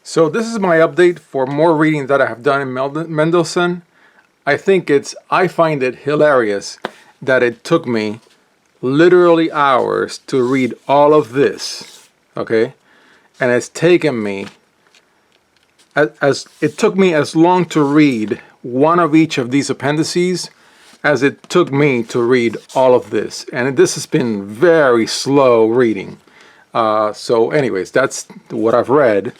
So this is my update for more reading that I have done in Mendelson. I find it hilarious that it took me literally hours to read all of this, okay? And it's taken me, it took me as long to read one of each of these appendices as it took me to read all of this. And this has been very slow reading. So anyways, that's what I've read.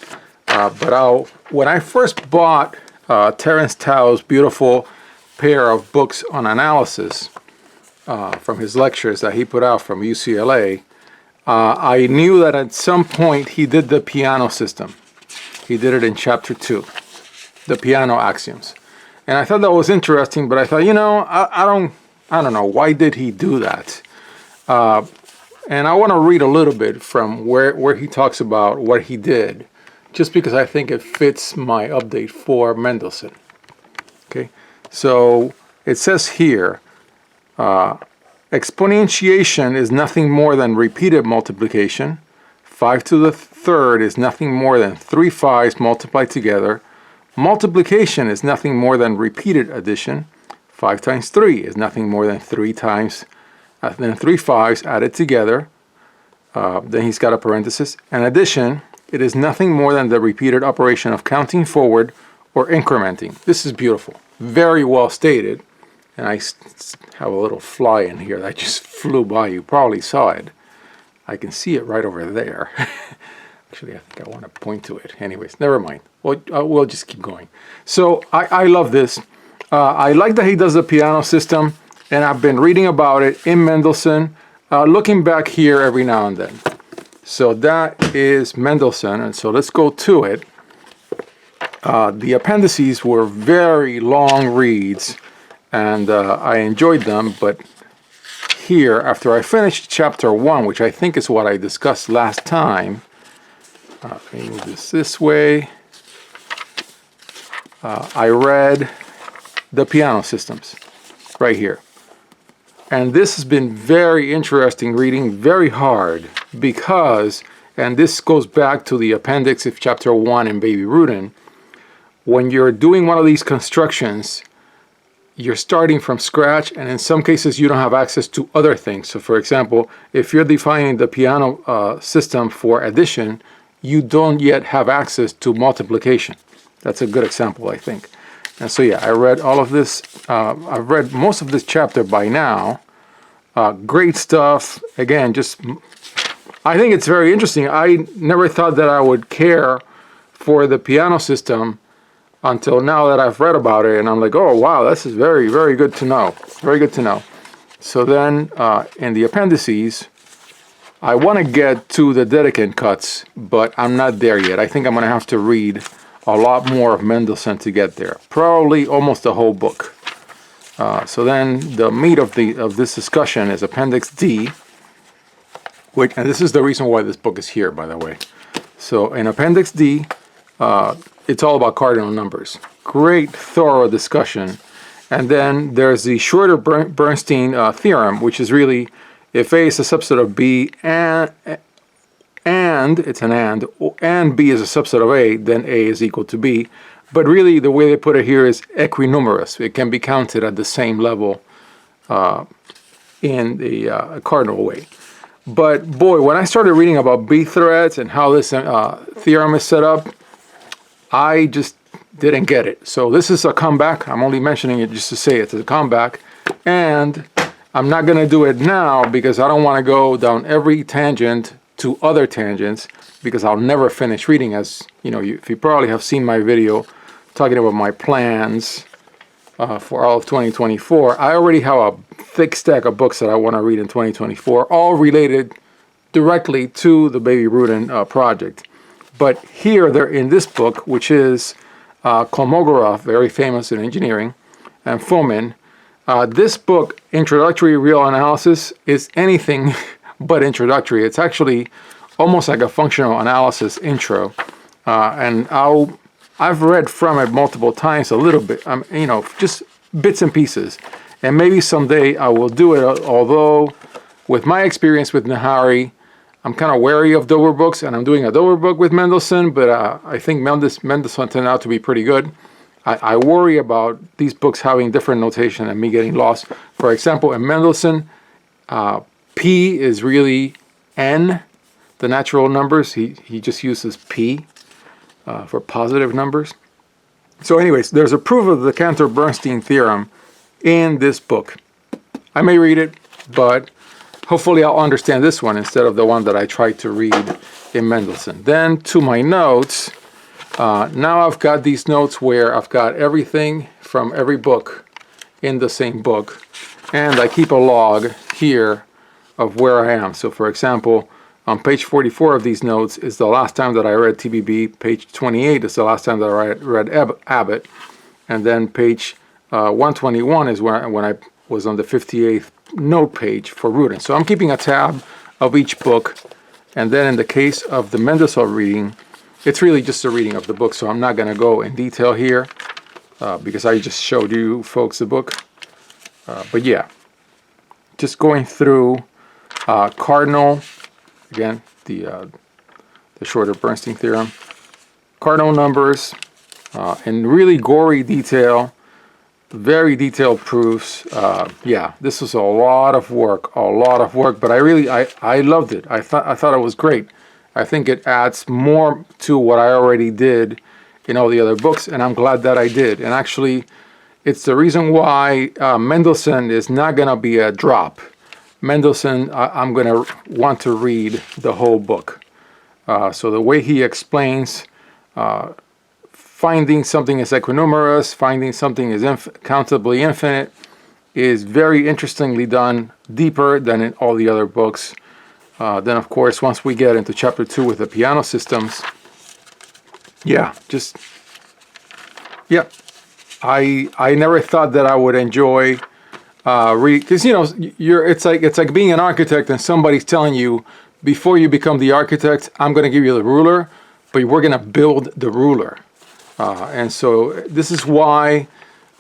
When I first bought Terence Tao's beautiful pair of books on analysis from his lectures that he put out from UCLA, I knew that at some point he did the piano system. He did it in chapter 2, the piano axioms. And I thought that was interesting, but I thought, I don't know, why did he do that? And I want to read a little bit from where he talks about what he did, just because I think it fits my update for Mendelson. Okay, so it says here, exponentiation is nothing more than repeated multiplication. 5 to the third is nothing more than 3 5s multiplied together. Multiplication is nothing more than repeated addition. 5 times 3 is nothing more than 3 5s added together. Then he's got a parenthesis. And addition, it is nothing more than the repeated operation of counting forward or incrementing. This is beautiful. Very well stated. And I have a little fly in here that just flew by. You probably saw it. I can see it right over there. Actually, I think I want to point to it. Anyways, never mind. We'll just keep going. So I love this. I like that he does the piano system, and I've been reading about it in Mendelson, looking back here every now and then. So that is Mendelson, and so let's go to it. The appendices were very long reads, and I enjoyed them, but here, after I finished chapter 1, which I think is what I discussed last time, let me move this way, I read the piano systems right here. And this has been very interesting reading, very hard, because, and this goes back to the appendix of chapter 1 in Baby Rudin, when you're doing one of these constructions, you're starting from scratch, and in some cases you don't have access to other things. So for example, if you're defining the piano system for addition, you don't yet have access to multiplication. That's a good example, I think. And so yeah, I read all of this. I've read most of this chapter by now. Great stuff. Again, I think it's very interesting. I never thought that I would care for the piano system until now that I've read about it, and I'm like, oh wow, this is very, very good to know. Very good to know. So then in the appendices, I want to get to the Dedekind cuts, but I'm not there yet. I think I'm going to have to read a lot more of Mendelson to get there. Probably almost the whole book. So then the meat of this discussion is Appendix D, and this is the reason why this book is here, by the way. So in Appendix D, it's all about cardinal numbers. Great, thorough discussion. And then there's the Schroeder-Bernstein theorem, which is really, if A is a subset of B and it's an and B is a subset of A, then A is equal to B. But really, the way they put it here is equinumerous. It can be counted at the same level in the cardinal way. But boy, when I started reading about B threads and how this theorem is set up, I just didn't get it. So this is a comeback. I'm only mentioning it just to say it's a comeback. And I'm not going to do it now because I don't want to go down every tangent to other tangents, because I'll never finish reading. As you know, if you probably have seen my video talking about my plans for all of 2024, I already have a thick stack of books that I want to read in 2024, all related directly to the Baby Rudin project. But here, they're in this book, which is Kolmogorov, very famous in engineering, and Fomin. This book, Introductory Real Analysis, is anything but introductory. It's actually almost like a functional analysis intro. And I've read from it multiple times a little bit, just bits and pieces. And maybe someday I will do it, although with my experience with Nahari, I'm kind of wary of Dover books, and I'm doing a Dover book with Mendelson, but I think Mendelson turned out to be pretty good. I worry about these books having different notation and me getting lost. For example, in Mendelson, P is really N, the natural numbers. He just uses P for positive numbers. So anyways, there's a proof of the Cantor-Bernstein theorem in this book. I may read it, but hopefully I'll understand this one instead of the one that I tried to read in Mendelson. Then to my notes, now I've got these notes where I've got everything from every book in the same book, and I keep a log here of where I am. So for example, on page 44 of these notes is the last time that I read TBB. Page 28 is the last time that I read Abbott. And then page 121 is when I was on the 58th note page for Rudin. So I'm keeping a tab of each book. And then in the case of the Mendelson reading, it's really just a reading of the book. So I'm not going to go in detail here because I just showed you folks the book. But yeah, just going through cardinal. Again, the shorter Bernstein theorem. Cardinal numbers in really gory detail, very detailed proofs. Yeah, this was a lot of work, but I loved it. I thought it was great. I think it adds more to what I already did in all the other books, and I'm glad that I did. And actually, it's the reason why Mendelson is not going to be a drop. Mendelson, I'm going to want to read the whole book. So the way he explains finding something is equinumerous, finding something is countably infinite, is very interestingly done, deeper than in all the other books. Then, of course, once we get into chapter 2 with the piano systems, yeah, I never thought that I would enjoy because it's like being an architect and somebody's telling you before you become the architect, I'm going to give you the ruler, but we're going to build the ruler. And so this is why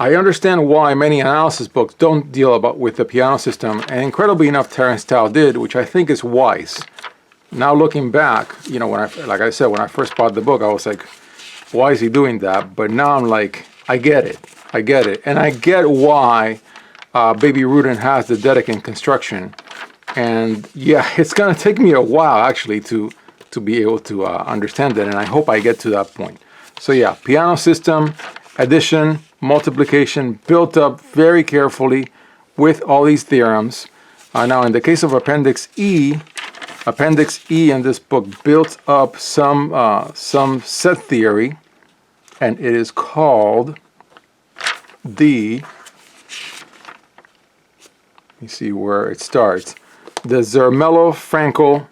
I understand why many analysis books don't deal with the piano system, and incredibly enough, Terence Tao did, which I think is wise. Now looking back, like I said, when I first bought the book, I was like, why is he doing that? But now I'm like, I get it, and I get why. Baby Rudin has the Dedekind construction, and yeah, it's gonna take me a while actually to be able to understand it, and I hope I get to that point. So yeah, piano system, addition, multiplication, built up very carefully with all these theorems. Now in the case of Appendix E in this book built up some set theory, and it is called the, let me see where it starts. The Zermelo-Frankel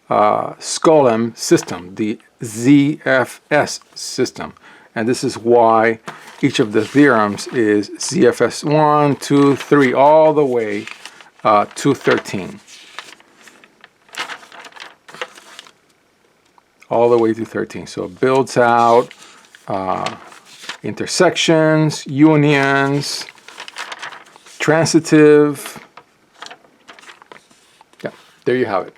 Skolem system, the ZFS system. And this is why each of the theorems is ZFS 1, 2, 3, all the way to 13. All the way to 13. So it builds out intersections, unions, transitive. Yeah, there you have it.